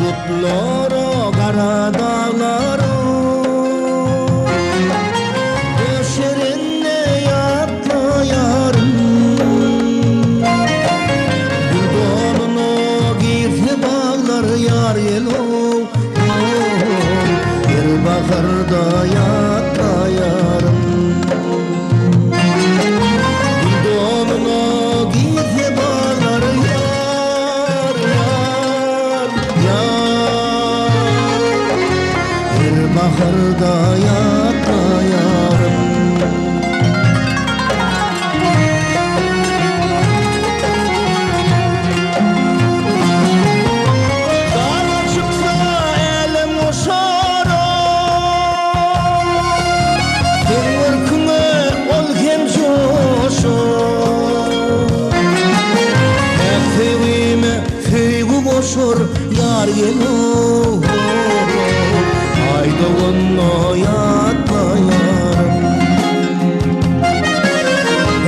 bulutlara kara dağlara döşerinde yatlayarım. Gül donunu giyse bağlar yar yelo, bir baharda yatlayarım. Gül donunu giyse bağlar yar yar yar, bir baharda yatlayarım. Dağlar çıksa elim uçara, bir ırkını ol hem coşur. Hep sevime sevgi boşur yar geliyor. Haydi onu yatlayarım.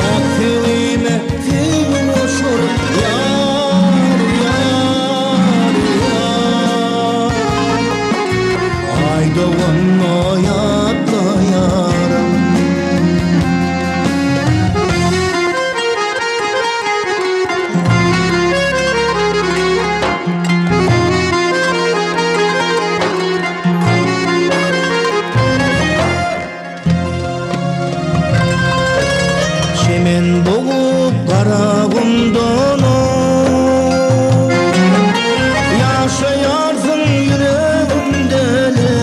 Hep sevime sevgi boşur yar yar yar. Haydi onu yatlayarım. Çemen boğup kara kumdonu yaşayarsın yüreğimdele.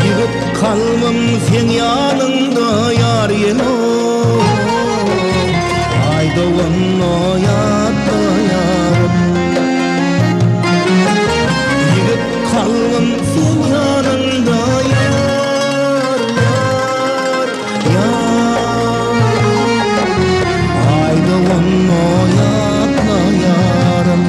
Yigit kalbim sen yanında yar yelo. Haydi onu yatlayarım. Yigit kalbim sen yanında yar yar yar. Haydi onu yatlayarım.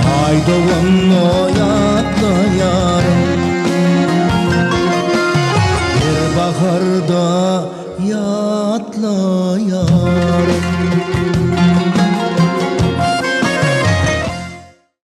Haydi onu yatlayarım. Bir baharda yatlayarım.